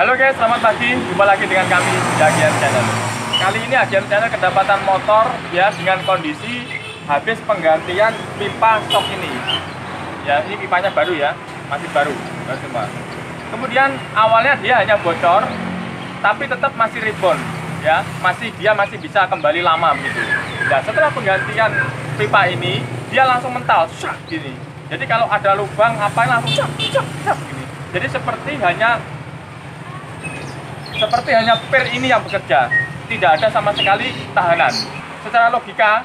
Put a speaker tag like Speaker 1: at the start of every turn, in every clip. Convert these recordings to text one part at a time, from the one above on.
Speaker 1: Halo guys, selamat pagi. Jumpa lagi dengan kami di AGM Channel. Kali ini AGM Channel kedapatan motor ya dengan kondisi habis penggantian pipa stok ini. Ya, ini pipanya baru ya, masih baru semua. Kemudian awalnya dia hanya bocor, tapi tetap masih rebound ya, dia masih bisa kembali lama begitu. Nah, setelah penggantian pipa ini, dia langsung mental, syak gini. Jadi kalau ada lubang apa langsung syak gini. Jadi seperti hanya per ini yang bekerja, tidak ada sama sekali tahanan. Secara logika,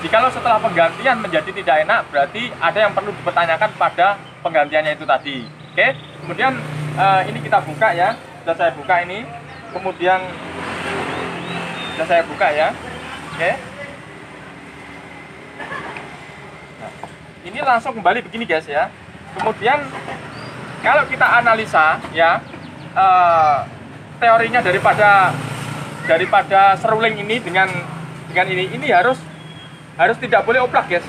Speaker 1: jikalau setelah penggantian menjadi tidak enak, berarti ada yang perlu dipertanyakan pada penggantiannya itu tadi. Oke, kemudian ini kita buka ya, sudah saya buka ini, kemudian sudah saya buka ya. Oke, nah, ini langsung kembali begini guys ya. Kemudian kalau kita analisa ya, teorinya daripada seruling ini dengan ini harus tidak boleh oplak guys.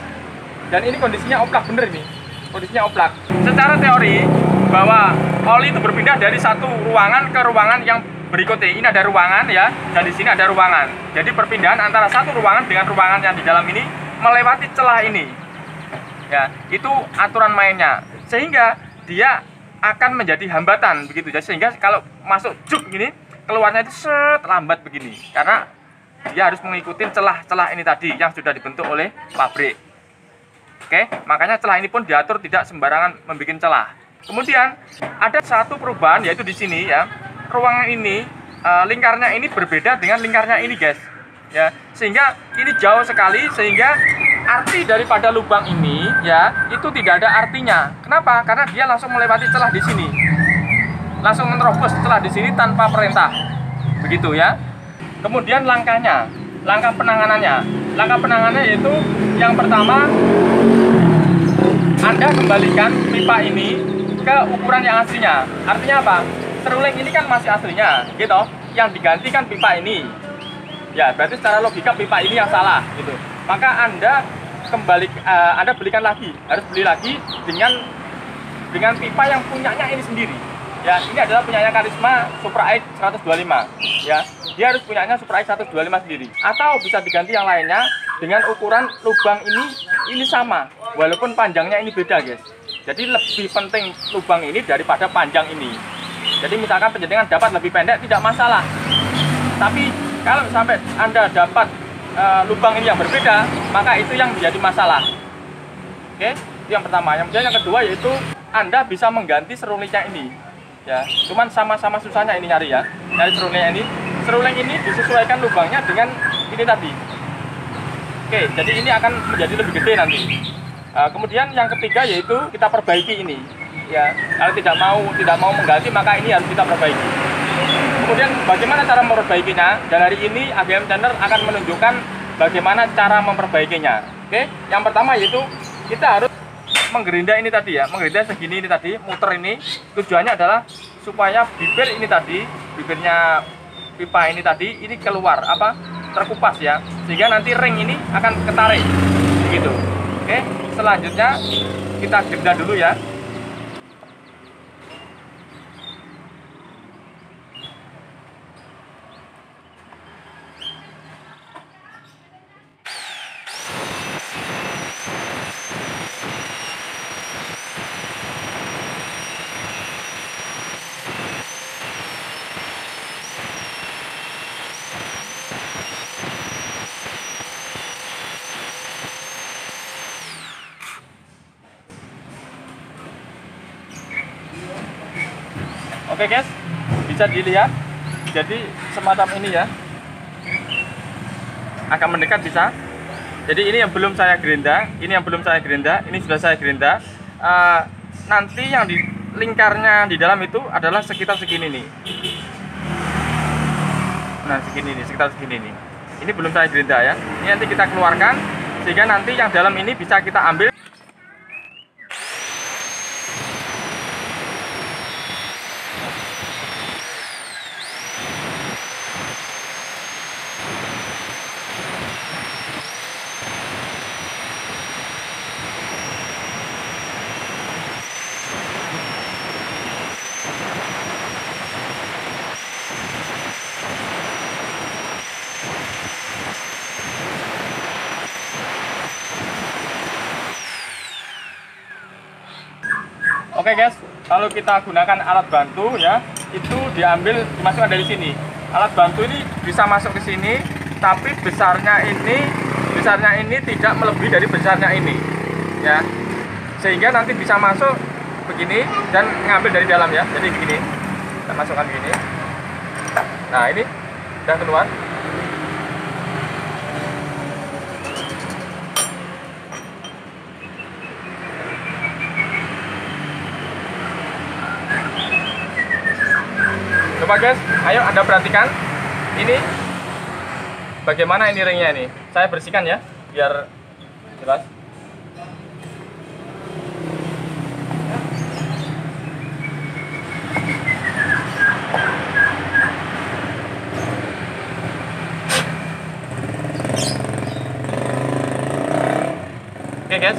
Speaker 1: Dan ini kondisinya oplak bener ini, kondisinya oplak. Secara teori bahwa oli itu berpindah dari satu ruangan ke ruangan yang berikutnya. Ini ada ruangan ya, dan di sini ada ruangan. Jadi perpindahan antara satu ruangan dengan ruangan yang di dalam ini melewati celah ini. Ya, itu aturan mainnya. Sehingga dia akan menjadi hambatan begitu ya, sehingga kalau masuk juk gini keluarnya itu lambat begini karena dia harus mengikuti celah-celah ini tadi yang sudah dibentuk oleh pabrik. Oke, makanya celah ini pun diatur tidak sembarangan membuat celah. Kemudian ada satu perubahan yaitu di sini ya, ruangan ini lingkarnya ini berbeda dengan lingkarnya ini guys ya, sehingga ini jauh sekali, sehingga arti daripada lubang ini ya itu tidak ada artinya. Kenapa? Karena dia langsung melewati celah di sini, langsung menerobos celah di sini tanpa perintah, begitu ya. Kemudian langkah penanganannya yaitu yang pertama, Anda kembalikan pipa ini ke ukuran yang aslinya. Artinya apa? Seruling ini kan masih aslinya, gitu. Yang digantikan pipa ini. Ya, berarti secara logika pipa ini yang salah, gitu. Maka Anda belikan lagi, harus beli lagi dengan pipa yang punyanya ini sendiri. Ya, ini adalah punyanya Karisma Supra X 125. Ya, dia harus punyanya Supra X 125 sendiri. Atau bisa diganti yang lainnya dengan ukuran lubang ini sama, walaupun panjangnya ini beda, guys. Jadi lebih penting lubang ini daripada panjang ini. Jadi misalkan penjenengan dapat lebih pendek tidak masalah. Tapi kalau sampai Anda dapat lubang ini yang berbeda, maka itu yang menjadi masalah. Oke, itu yang pertama. Yang kedua yaitu Anda bisa mengganti serulingnya ini. Ya, cuman sama-sama susahnya ini nyari serulingnya ini. Seruling ini disesuaikan lubangnya dengan ini tadi. Oke, jadi ini akan menjadi lebih gede nanti. Kemudian yang ketiga yaitu kita perbaiki ini. Ya, kalau tidak mau mengganti, maka ini harus kita perbaiki. Kemudian bagaimana cara memperbaikinya? Dan hari ini AGM Channel akan menunjukkan bagaimana cara memperbaikinya. Oke, yang pertama yaitu kita harus menggerinda ini tadi ya, menggerinda segini ini tadi, muter ini. Tujuannya adalah supaya bibirnya pipa ini tadi ini keluar terkupas ya, sehingga nanti ring ini akan ketarik begitu. Oke, selanjutnya kita gerinda dulu ya. Oke guys, bisa dilihat, jadi semacam ini ya, akan mendekat bisa. Jadi ini yang belum saya gerinda, ini sudah saya gerinda. Nanti yang di lingkarnya di dalam itu adalah sekitar segini nih. Nah segini nih, sekitar segini nih. Ini belum saya gerinda ya. Ini nanti kita keluarkan, sehingga nanti yang dalam ini bisa kita ambil. Oke guys, kalau kita gunakan alat bantu ya, itu dimasukkan dari sini. Alat bantu ini bisa masuk ke sini, tapi besarnya ini tidak melebihi dari besarnya ini, ya. Sehingga nanti bisa masuk begini dan ngambil dari dalam ya. Jadi begini, kita masukkan begini. Nah ini sudah keluar. Coba guys, ayo Anda perhatikan ini bagaimana ini ringnya ini. Saya bersihkan ya, biar jelas. Oke guys,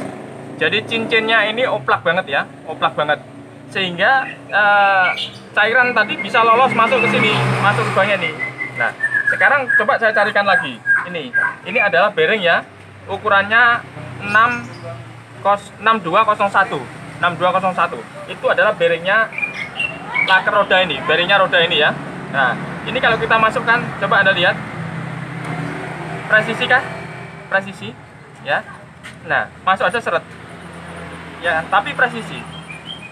Speaker 1: jadi cincinnya ini oplak banget ya, oplak banget. Sehingga cairan tadi bisa lolos masuk ke sini, masuk ke lubangnya nih. Nah, sekarang coba saya carikan lagi. Ini adalah bearing ya, ukurannya 6201. Itu adalah bearingnya laker roda ini, bearingnya roda ini ya. Nah, ini kalau kita masukkan, coba Anda lihat, presisi kah? Presisi, ya. Nah, masuk aja seret, ya, tapi presisi.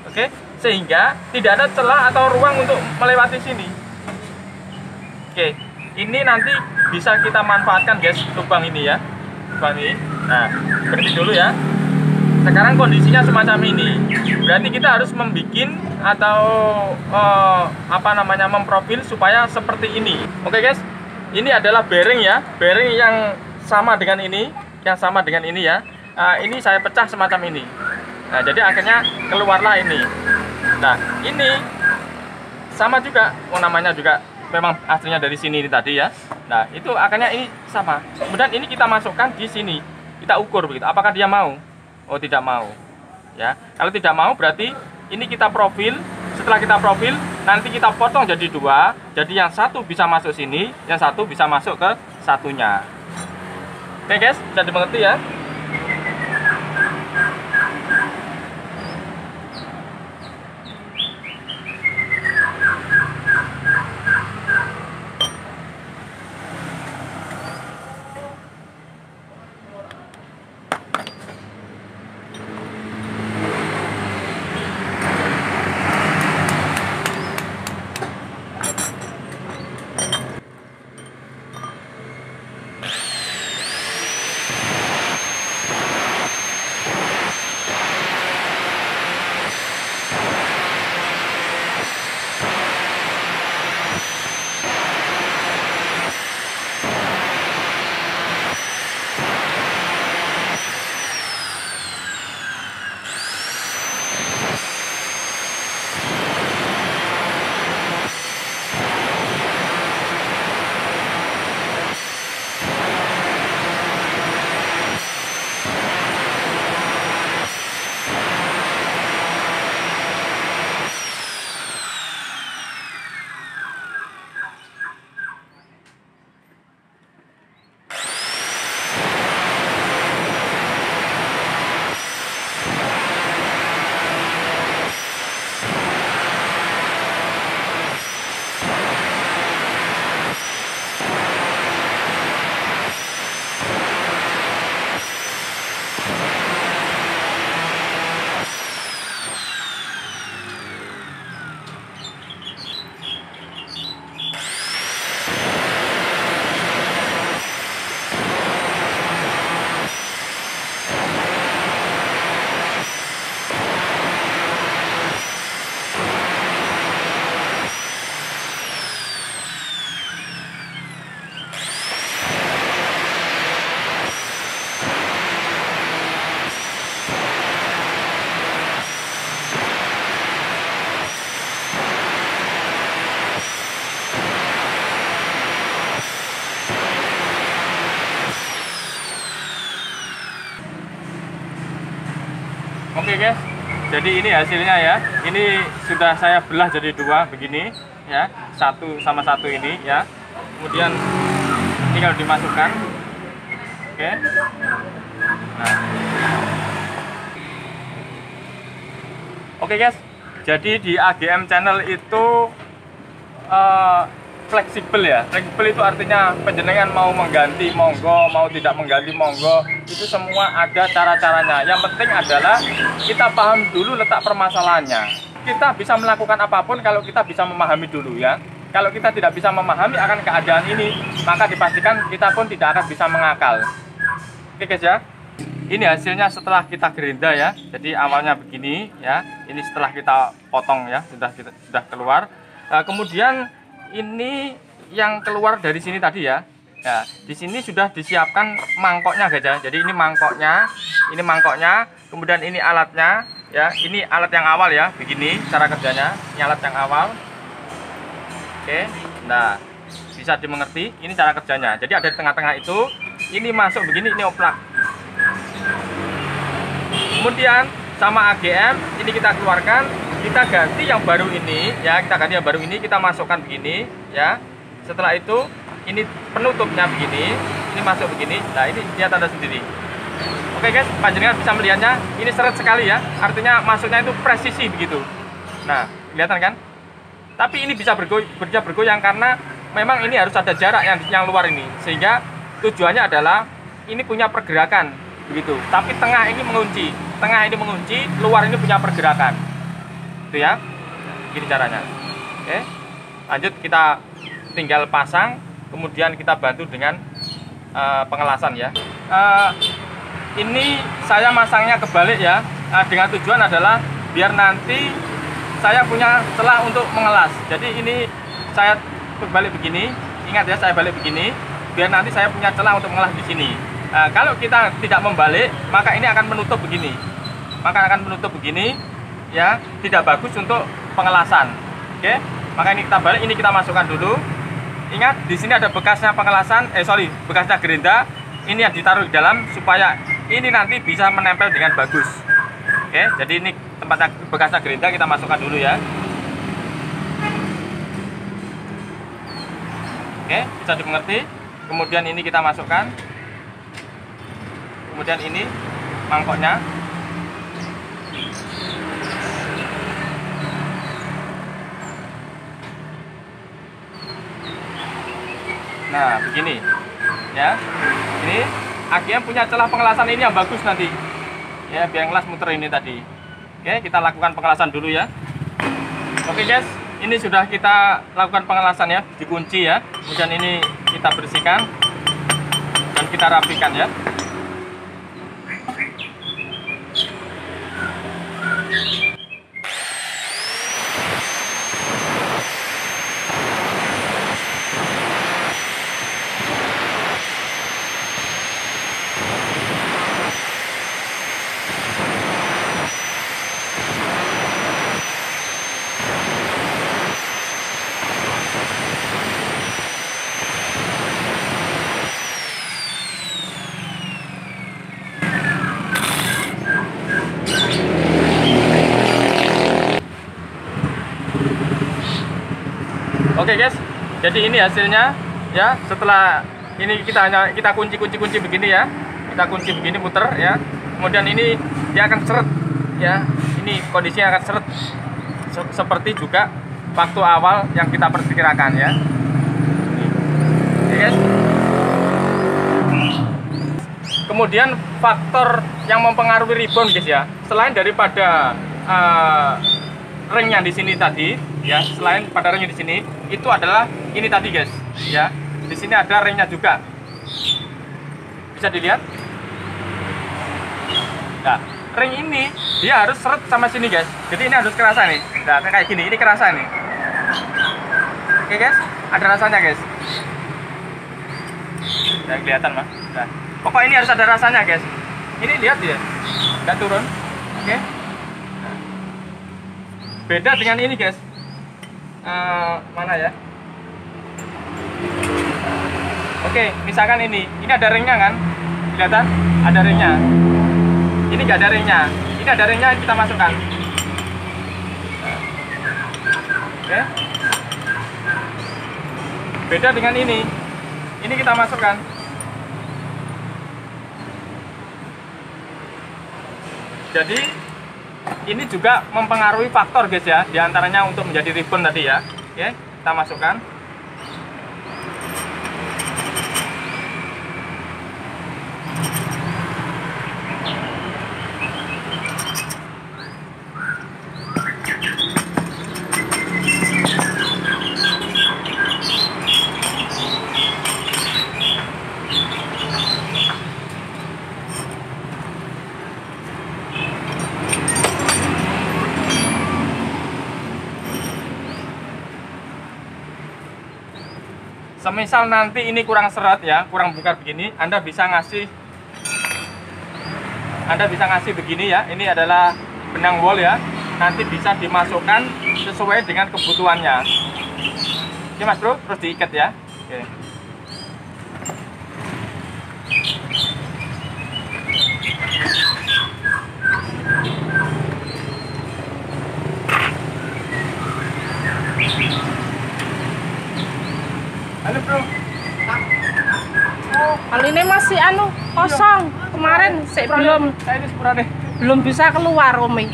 Speaker 1: Oke, sehingga tidak ada celah atau ruang untuk melewati sini. Oke, ini nanti bisa kita manfaatkan guys, lubang ini ya, lubang ini. Nah, berhenti dulu ya. Sekarang kondisinya semacam ini, berarti kita harus membuat atau memprofil supaya seperti ini. Oke guys, ini adalah bearing ya, bearing yang sama dengan ini, ya. Ini saya pecah semacam ini. Nah, jadi akhirnya keluarlah ini. Nah, ini sama juga, namanya juga memang aslinya dari sini ini tadi ya. Nah, itu akhirnya ini sama. Kemudian ini kita masukkan di sini, kita ukur begitu. Apakah dia mau? Oh, tidak mau. Ya, kalau tidak mau berarti ini kita profil. Setelah kita profil, nanti kita potong jadi dua. Jadi yang satu bisa masuk sini, yang satu bisa masuk ke satunya. Oke guys, bisa dimengerti ya. Oke guys, jadi ini hasilnya ya. Ini sudah saya belah jadi dua begini ya, satu sama satu ini ya. Kemudian ini kalau dimasukkan, oke. Nah, Oke guys, jadi di AGM channel itu fleksibel ya. Fleksibel itu artinya penjenengan mau mengganti monggo, mau tidak mengganti monggo, itu semua ada cara-caranya. Yang penting adalah kita paham dulu letak permasalahannya. Kita bisa melakukan apapun kalau kita bisa memahami dulu ya. Kalau kita tidak bisa memahami akan keadaan ini, maka dipastikan kita pun tidak akan bisa mengakal. Oke guys ya. Ini hasilnya setelah kita gerinda ya. Jadi awalnya begini ya. Ini setelah kita potong ya, sudah keluar. Kemudian ini yang keluar dari sini tadi ya. Ya, di sini sudah disiapkan mangkoknya guys ya. Jadi ini mangkoknya, kemudian ini alatnya ya. Ini alat yang awal ya, begini cara kerjanya. Ini alat yang awal. Oke. Nah, bisa dimengerti ini cara kerjanya. Jadi ada di tengah-tengah itu, ini masuk begini, ini oplak. Kemudian sama AGM ini kita keluarkan, kita ganti yang baru ini ya, kita masukkan begini ya. Setelah itu ini penutupnya begini, ini masuk begini. Nah, ini lihat Anda sendiri. Oke guys, panjenengan bisa melihatnya, ini seret sekali ya, artinya masuknya itu presisi begitu. Nah, kelihatan kan? Tapi ini bisa bergoyang karena memang ini harus ada jarak yang luar ini, sehingga tujuannya adalah ini punya pergerakan begitu. Tapi tengah ini mengunci, luar ini punya pergerakan. Itu ya, gini caranya. Oke, lanjut kita tinggal pasang, kemudian kita bantu dengan pengelasan ya. Ini saya masangnya kebalik ya, dengan tujuan adalah biar nanti saya punya celah untuk mengelas. Jadi ini saya berbalik begini, ingat ya, saya balik begini, biar nanti saya punya celah untuk mengelas di sini. Nah, kalau kita tidak membalik, maka ini akan menutup begini. Ya, tidak bagus untuk pengelasan. Oke, maka ini kita balik, ini kita masukkan dulu. Ingat, di sini ada bekasnya pengelasan, bekasnya gerinda. Ini yang ditaruh di dalam supaya ini nanti bisa menempel dengan bagus. Oke, jadi ini tempatnya bekasnya gerinda kita masukkan dulu ya. Oke, bisa dimengerti. Kemudian ini kita masukkan. Kemudian ini mangkoknya. Nah, begini ya. Ini AGM punya celah pengelasan ini yang bagus nanti. Ya, biar ngelas muter ini tadi. Oke, kita lakukan pengelasan dulu ya. Oke guys, ini sudah kita lakukan pengelasan ya, dikunci ya. Kemudian ini kita bersihkan dan kita rapikan ya. Oke guys, jadi ini hasilnya ya. Setelah ini kita kunci begini ya, kita kunci begini muter ya. Kemudian ini dia akan seret ya. Ini kondisinya akan seret seperti juga waktu awal yang kita perkirakan ya. Oke guys. Kemudian faktor yang mempengaruhi rebound guys ya, selain daripada ringnya di sini tadi ya, selain pada ringnya di sini, itu adalah ini tadi guys ya. Di sini ada ringnya juga, bisa dilihat. Nah, ring ini dia harus seret sama sini guys, jadi ini harus kerasa nih. Nah, kayak gini, ini kerasa nih. Oke guys, ada rasanya guys. Nah, kelihatan mah. Nah, pokoknya ini harus ada rasanya guys. Ini lihat ya, nggak turun. Oke. Beda dengan ini guys. Mana ya? Oke, misalkan ini ada ringnya kan? Kelihatan? Ada ringnya. Ini nggak ada ringnya. Ini ada ringnya, kita masukkan. Oke. Beda dengan ini. Ini kita masukkan. Jadi ini juga mempengaruhi faktor guys ya, diantaranya untuk menjadi ribbon tadi ya. Oke, kita masukkan. Semisal nanti ini kurang seret ya, kurang bongkar begini, Anda bisa ngasih begini ya. Ini adalah benang wol ya. Nanti bisa dimasukkan sesuai dengan kebutuhannya. Oke Mas Bro, terus diikat ya. Oke. Halo Bro.
Speaker 2: Kalau ini masih kosong. Kemarin belum bisa keluar Umi.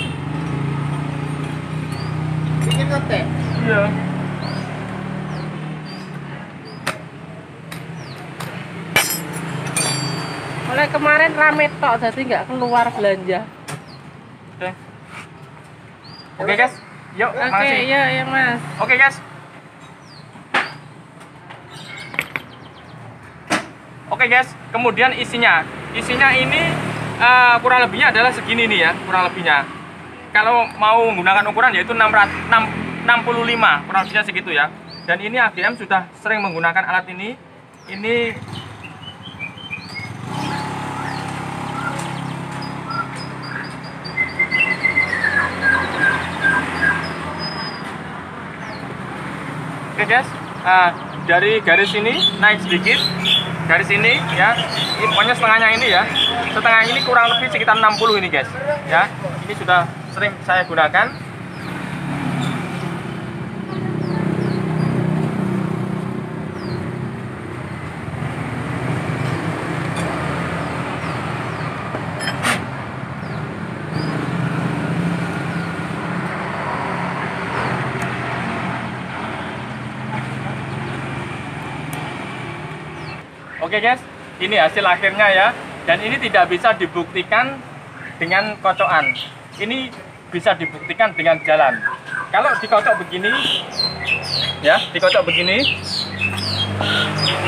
Speaker 3: Bikin ngetek.
Speaker 1: Iya.
Speaker 2: Mulai kemarin rame tok, jadi nggak keluar belanja.
Speaker 1: Oke. Oke guys, yuk.
Speaker 2: Oke,
Speaker 1: Makasih.
Speaker 2: ya Mas.
Speaker 1: Oke guys. Oke guys, kemudian isinya ini kurang lebihnya adalah segini nih ya, kurang lebihnya. Kalau mau menggunakan ukuran yaitu 65, kurang lebihnya segitu ya. Dan ini AGM sudah sering menggunakan alat ini. Oke guys, dari garis ini naik sedikit. Garis ini ya, ini pokoknya setengahnya ini ya, setengah ini kurang lebih sekitar 60 ini guys ya. Ini sudah sering saya gunakan. Oke guys, ini hasil akhirnya ya. Dan ini tidak bisa dibuktikan dengan kocokan. Ini bisa dibuktikan dengan jalan. Kalau dikocok begini, ya, dikocok begini,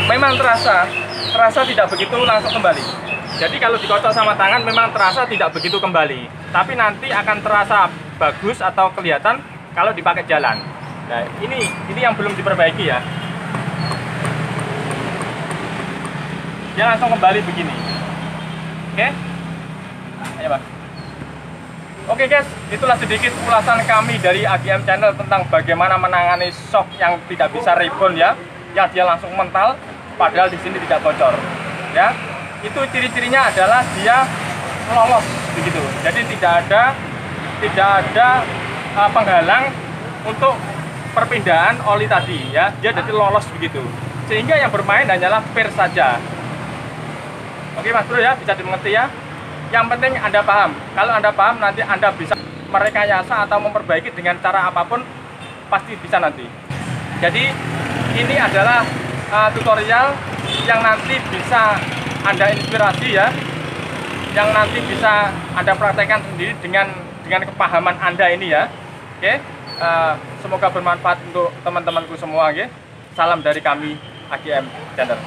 Speaker 1: memang terasa tidak begitu langsung kembali. Jadi kalau dikocok sama tangan memang terasa tidak begitu kembali. Tapi nanti akan terasa bagus atau kelihatan kalau dipakai jalan. Nah, ini yang belum diperbaiki ya. Dia langsung kembali begini. Oke? Ayo Pak. Oke guys, itulah sedikit ulasan kami dari AGM Channel tentang bagaimana menangani shock yang tidak bisa rebound ya, yang dia langsung mental, padahal di sini tidak bocor. Ya, itu ciri-cirinya adalah dia lolos begitu. Jadi tidak ada penghalang untuk perpindahan oli tadi ya, dia jadi lolos begitu. Sehingga yang bermain hanyalah per saja. Oke Mas Bro ya, bisa dimengerti ya. Yang penting Anda paham. Kalau Anda paham, nanti Anda bisa merekayasa atau memperbaiki dengan cara apapun, pasti bisa nanti. Jadi ini adalah tutorial yang nanti bisa Anda inspirasi ya, yang nanti bisa Anda praktekkan sendiri dengan kepahaman Anda ini ya. Oke, semoga bermanfaat untuk teman-temanku semua. Oke, salam dari kami AGM Channel.